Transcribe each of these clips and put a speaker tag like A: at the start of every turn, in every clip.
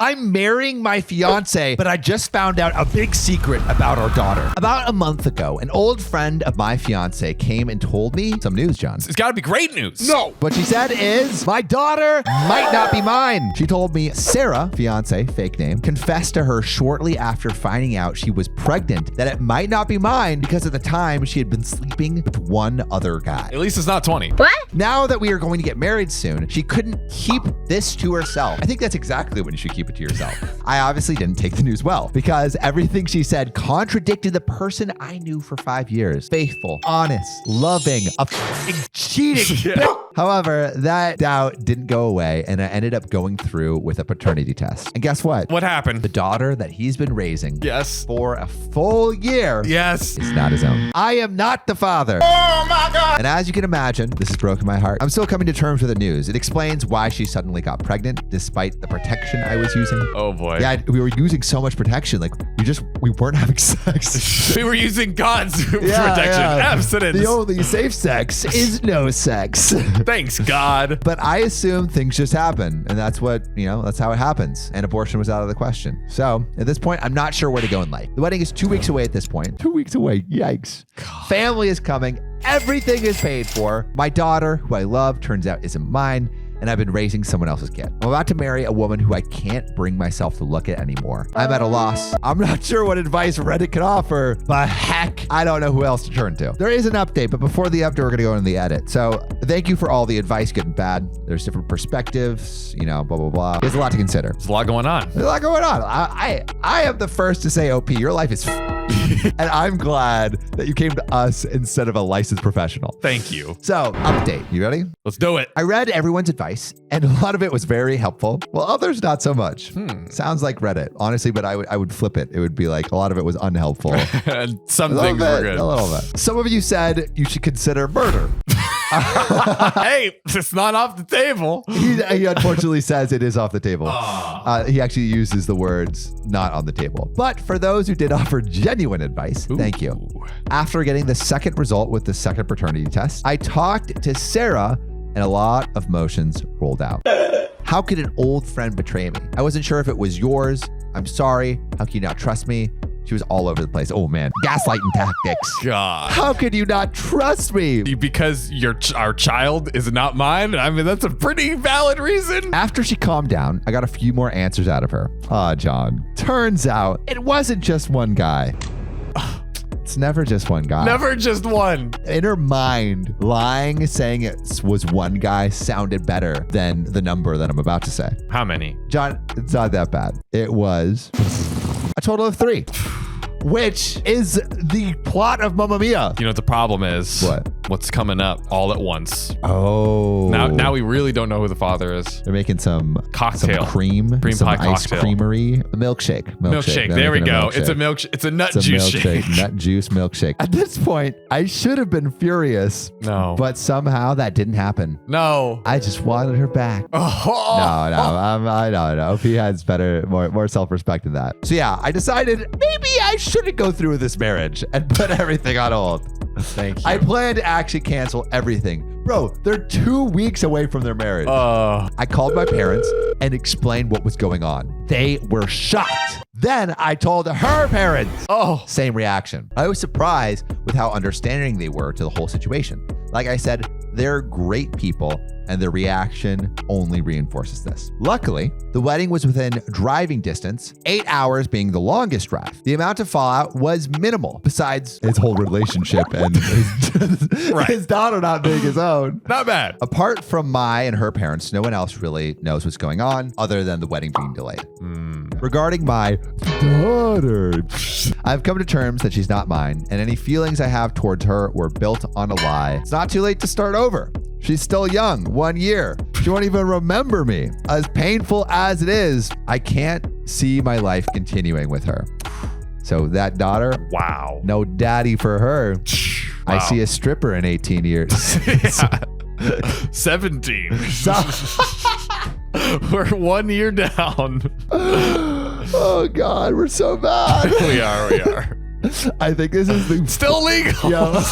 A: I'm marrying my fiance, but I just found out a big secret about our daughter. About a month ago, an old friend of my fiance came and told me some news, John.
B: It's got to be great news.
A: No. What she said is, my daughter might not be mine. She told me Sarah, fiance, fake name, confessed to her shortly after finding out she was pregnant that it might not be mine because at the time she had been sleeping with one other guy.
B: At least it's not 20.
C: What?
A: Now that we are going to get married soon, she couldn't keep this to herself. I think that's exactly when you should keep it to yourself. I obviously didn't take the news well because everything she said contradicted the person I knew for 5 years. Faithful, honest, loving, a fucking cheating.
B: Yeah.
A: However, that doubt didn't go away and I ended up going through with a paternity test. And guess what?
B: What happened?
A: The daughter that he's been raising
B: Yes.
A: for a full year
B: Yes.
A: is not his own. I am not the father.
B: Oh my God.
A: And as you can imagine, this has broken my heart. I'm still coming to terms with the news. It explains why she suddenly got pregnant despite the protection I was using.
B: Oh boy.
A: Yeah, we were using so much protection. Like we weren't having sex.
B: We were using God's protection.
A: yeah.
B: Abstinence.
A: The only safe sex is no sex.
B: Thanks, God.
A: But I assume things just happen. And that's what, that's how it happens. And abortion was out of the question. So at this point, I'm not sure where to go in life. The wedding is 2 weeks away at this point. 2 weeks away. Yikes. God. Family is coming. Everything is paid for. My daughter, who I love, turns out isn't mine. And I've been raising someone else's kid. I'm about to marry a woman who I can't bring myself to look at anymore. I'm at a loss. I'm not sure what advice Reddit can offer, but heck, I don't know who else to turn to. There is an update, but before the update, we're gonna go into the edit. So thank you for all the advice, good and bad. There's different perspectives, blah, blah, blah. There's a lot to consider.
B: There's a lot going on.
A: There's a lot going on. I am the first to say, OP, your life is and I'm glad that you came to us instead of a licensed professional.
B: Thank you.
A: So, update. You ready?
B: Let's do it.
A: I read everyone's advice, and a lot of it was very helpful, while others not so much. Sounds like Reddit, honestly, but I would flip it. It would be like a lot of it was unhelpful.
B: And some things were good.
A: A little bit. Some of you said you should consider murder.
B: Hey, it's not off the table.
A: He unfortunately says it is off the table. He actually uses the words not on the table. But for those who did offer genuine advice, thank you. After getting the second result with the second paternity test, I talked to Sarah and a lot of emotions rolled out. How could an old friend betray me? I wasn't sure if it was yours. I'm sorry. How can you not trust me? She was all over the place. Oh man, gaslighting tactics.
B: God.
A: How could you not trust me?
B: Because our child is not mine? I mean, that's a pretty valid reason.
A: After she calmed down, I got a few more answers out of her. John, turns out it wasn't just one guy. It's never just one guy.
B: Never just one.
A: In her mind, lying, saying it was one guy sounded better than the number that I'm about to say.
B: How many?
A: John, it's not that bad. It was a total of 3, which is the plot of Mamma Mia.
B: You know what the problem is?
A: What?
B: What's coming up all at once.
A: Oh.
B: Now we really don't know who the father is.
A: They're making some
B: cocktail.
A: some cream
B: Cream pie
A: ice
B: cocktail.
A: creamery. A milkshake.
B: Milkshake. There we go. It's a milkshake. It's a nut juice shake.
A: Nut juice milkshake. At this point, I should have been furious.
B: No.
A: But somehow that didn't happen.
B: No.
A: I just wanted her back.
B: Oh.
A: No. I don't know. He has better, more self-respect than that. So yeah, I decided maybe I shouldn't go through with this marriage and put everything on hold.
B: Thank you.
A: I plan to actually cancel everything. Bro, they're 2 weeks away from their marriage. I called my parents and explained what was going on. They were shocked. Then I told her parents. Same reaction. I was surprised with how understanding they were to the whole situation. Like I said, they're great people and their reaction only reinforces this. Luckily, the wedding was within driving distance, 8 hours being the longest drive. The amount of fallout was minimal, besides his whole relationship and his daughter not being his own.
B: Not bad.
A: Apart from my and her parents, no one else really knows what's going on other than the wedding being delayed. Regarding my daughter, I've come to terms that she's not mine, and any feelings I have towards her were built on a lie. It's not too late to start over. She's still young, 1 year. She won't even remember me. As painful as it is, I can't see my life continuing with her. So that daughter,
B: wow.
A: No daddy for her. Wow. I see a stripper in 18 years.
B: 17. We're 1 year down.
A: Oh God, we're so bad.
B: We are.
A: I think this is the
B: still legal.
A: Yeah.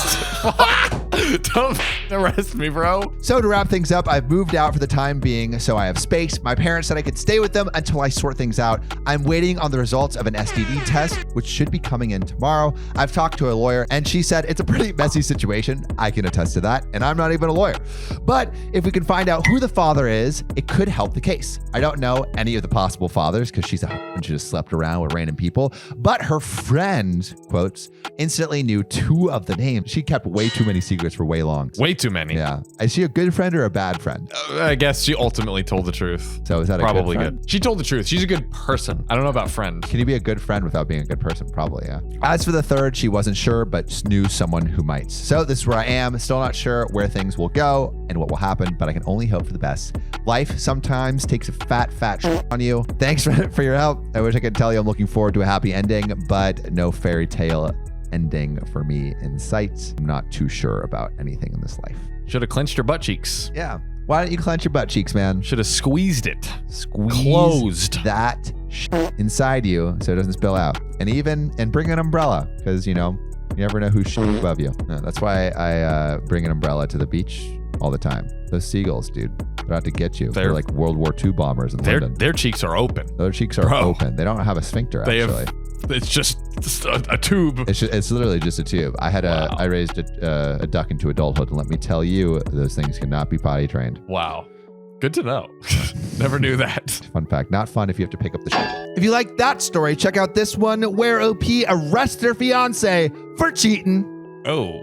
B: Don't Arrest me, bro.
A: So to wrap things up, I've moved out for the time being, so I have space. My parents said I could stay with them until I sort things out. I'm waiting on the results of an STD test, which should be coming in tomorrow. I've talked to a lawyer, and she said it's a pretty messy situation. I can attest to that, and I'm not even a lawyer. But if we can find out who the father is, it could help the case. I don't know any of the possible fathers because she's and she just slept around with random people, but her friend, quotes, instantly knew 2 of the names. She kept way too many secrets for way long.
B: Way too many.
A: Yeah. Is she a good friend or a bad friend?
B: I guess she ultimately told the truth.
A: So is that
B: probably
A: a good friend?
B: She told the truth. She's a good person. I don't know about friend.
A: Can you be a good friend without being a good person? Probably, yeah. As for the third, she wasn't sure, but just knew someone who might. So this is where I am. Still not sure where things will go and what will happen, but I can only hope for the best. Life sometimes takes a fat on you. Thanks for your help. I wish I could tell you I'm looking forward to a happy ending, but no fairy tale ending for me in sight. I'm not too sure about anything in this life.
B: Should have clenched her butt cheeks.
A: Yeah. Why don't you clench your butt cheeks, man?
B: Should have squeezed it.
A: Closed that inside you so it doesn't spill out. And bring an umbrella because, you never know who's above you. No, that's why I bring an umbrella to the beach all the time. Those seagulls, dude, they're out to get you. They're like World War II bombers in London.
B: Their cheeks are open.
A: Their cheeks are open. They don't have a sphincter, actually.
B: It's just a tube.
A: It's literally just a tube. I raised a duck into adulthood, and let me tell you, those things cannot be potty trained.
B: Wow. Good to know. Never knew that.
A: Fun fact. Not fun if you have to pick up the shit. If you like that story, check out this one where OP arrests their fiance for cheating.
B: Oh.